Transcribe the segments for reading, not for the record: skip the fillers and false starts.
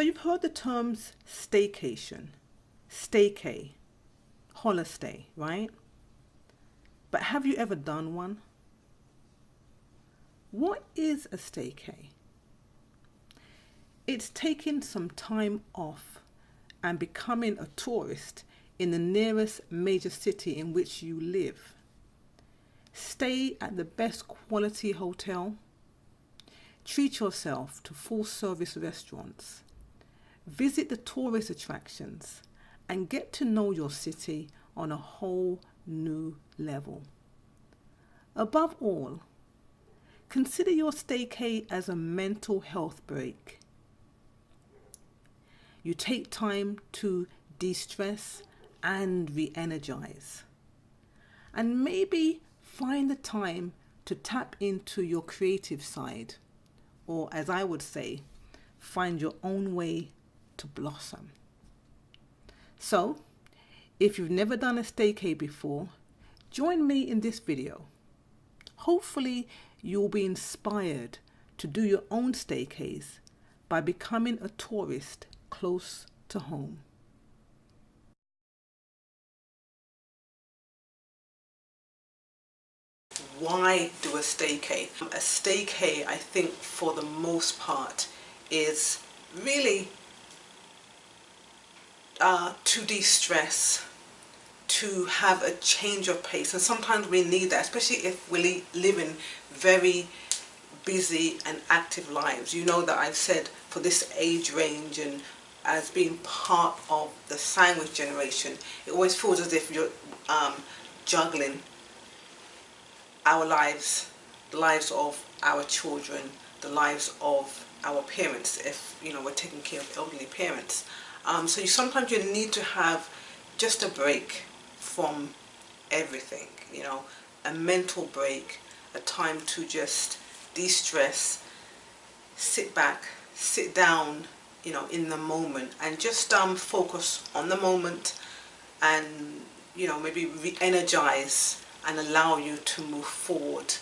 So you've heard the terms staycation, STAYCAY, Holistay, right? But have you ever done one? What is a staycay? It's taking some time off and becoming a tourist in the nearest major city in which you live. Stay at the best quality hotel. Treat yourself to full service restaurants. Visit the tourist attractions and get to know your city on a whole new level. Above all, consider your staycay as a mental health break. You take time to de-stress and re-energize. And maybe find the time to tap into your creative side, or as I would say, find your own way to blossom. So, if you've never done a staycay before, join me in this video. Hopefully, you'll be inspired to do your own staycays by becoming a tourist close to home. Why do a staycay? A staycay, I think, for the most part, is really to de-stress, to have a change of pace, and sometimes we need that, especially if we live in very busy and active lives. You know that I've said for this age range and as being part of the sandwich generation, it always feels as if you're juggling our lives, the lives of our children, the lives of our parents, if we're taking care of elderly parents. So sometimes you need to have just a break from everything, a mental break, a time to just de-stress, sit back, sit down, in the moment, and just focus on the moment, and maybe re-energize and allow you to move forward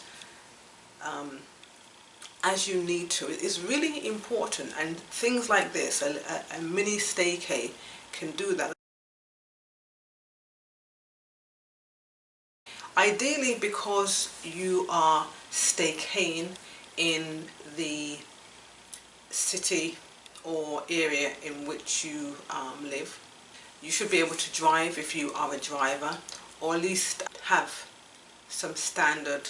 as you need to. It's really important, and things like this, a mini staycay can do that. Ideally, because you are staycaying in the city or area in which you live, you should be able to drive if you are a driver, or at least have some standard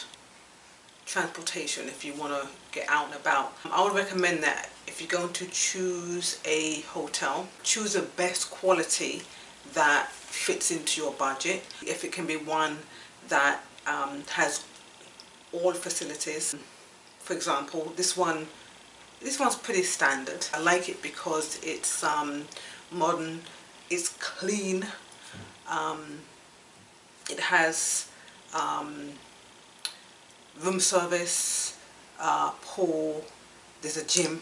transportation if you want to get out and about. I would recommend that if you're going to choose a hotel, choose the best quality that fits into your budget. If it can be one that has all facilities. For example, this one's pretty standard. I like it because it's modern, it's clean, it has room service, pool, there's a gym,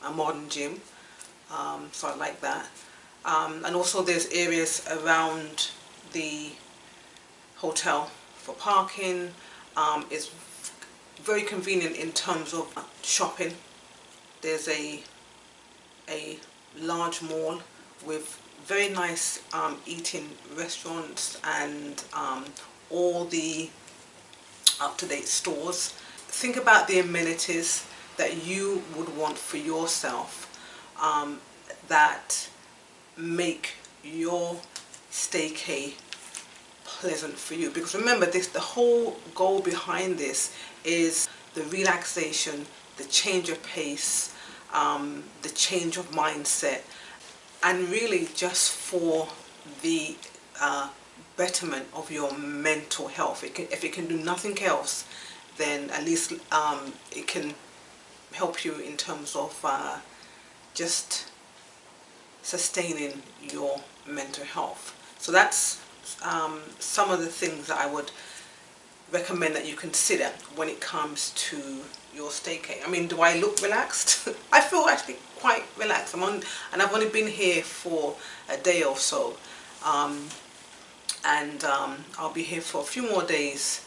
a modern gym, so I like that. And also there's areas around the hotel for parking. It's very convenient in terms of shopping. There's a large mall with very nice eating restaurants and all the up-to-date stores. Think about the amenities that you would want for yourself that make your staycay pleasant for you. Because remember, the whole goal behind this is the relaxation, the change of pace, the change of mindset, and really just for the betterment of your mental health. If it can do nothing else, then at least it can help you in terms of just sustaining your mental health. So that's some of the things that I would recommend that you consider when it comes to your staycay. I mean, do I look relaxed? I feel actually quite relaxed. And I've only been here for a day or so, and I'll be here for a few more days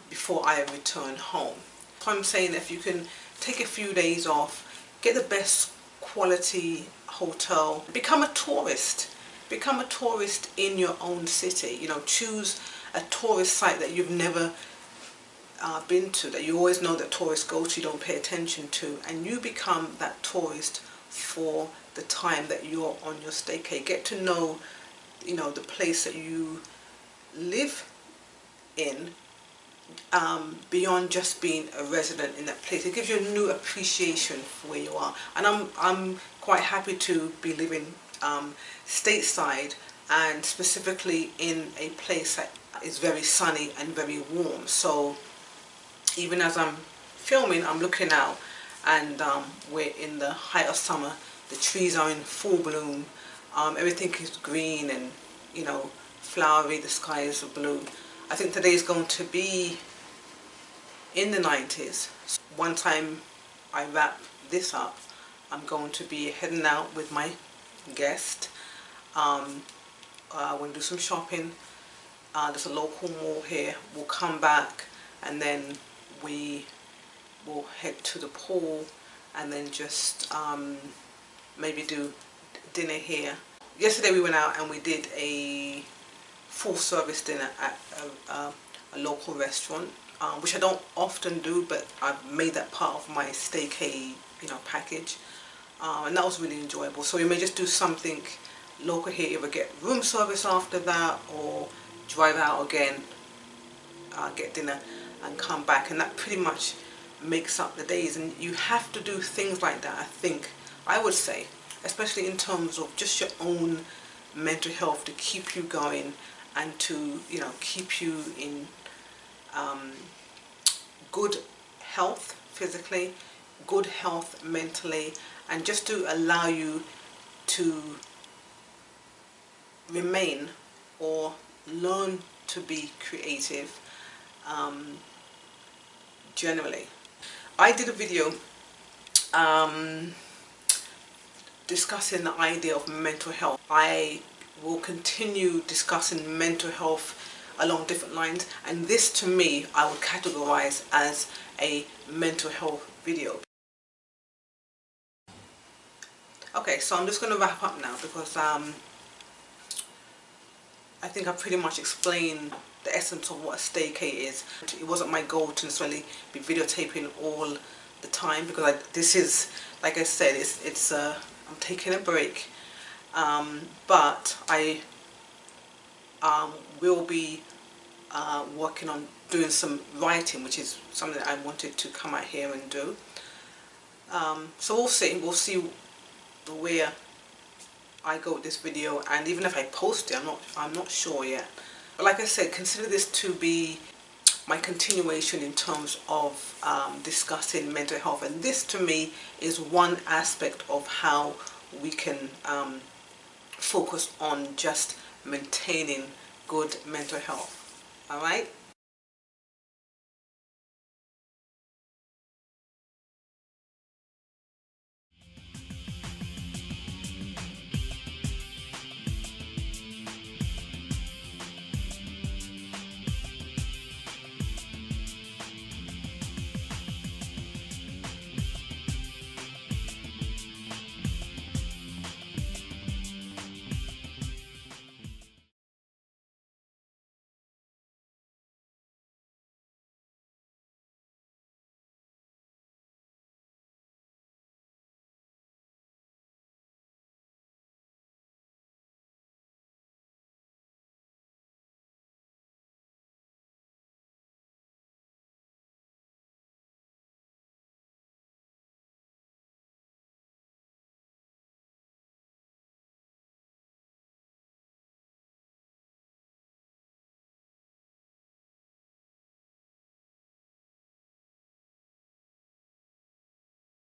before I return home. So I'm saying if you can take a few days off, get the best quality hotel. Become a tourist. Become a tourist in your own city. You know, choose a tourist site that you've never been to, that you always know that tourists go to, you don't pay attention to, and you become that tourist for the time that you're on your staycay. Get to know, you know, the place that you live in, beyond just being a resident in that place. It gives you a new appreciation for where you are. And I'm quite happy to be living stateside, and specifically in a place that is very sunny and very warm. So even as I'm filming, I'm looking out, and we're in the height of summer. The trees are in full bloom. Everything is green and, you know, flowery. The sky is blue. I think today is going to be in the 90s. One time I wrap this up, I'm going to be heading out with my guest. We'll do some shopping. There's a local mall here. We'll come back, and then we will head to the pool, and then just maybe do dinner here. Yesterday we went out and we did a full service dinner at a local restaurant, which I don't often do, but I've made that part of my staycay, you know, package, and that was really enjoyable. So we may just do something local here, either get room service after that, or drive out again, get dinner and come back, and that pretty much makes up the days. And you have to do things like that, I think, I would say, especially in terms of just your own mental health, to keep you going and to, you know, keep you in good health physically, good health mentally, and just to allow you to remain or learn to be creative generally. I did a video discussing the idea of mental health. I will continue discussing mental health along different lines, and this to me I would categorize as a mental health video. Okay, so I'm just going to wrap up now, because I think I pretty much explained the essence of what a staycay is. It wasn't my goal to necessarily be videotaping all the time, because this is, like I said, I'm taking a break, but I will be working on doing some writing, which is something that I wanted to come out here and do. So we'll see where I go with this video, and even if I post it, I'm not sure yet. But like I said, consider this to be my continuation in terms of discussing mental health, and this to me is one aspect of how we can focus on just maintaining good mental health. Alright?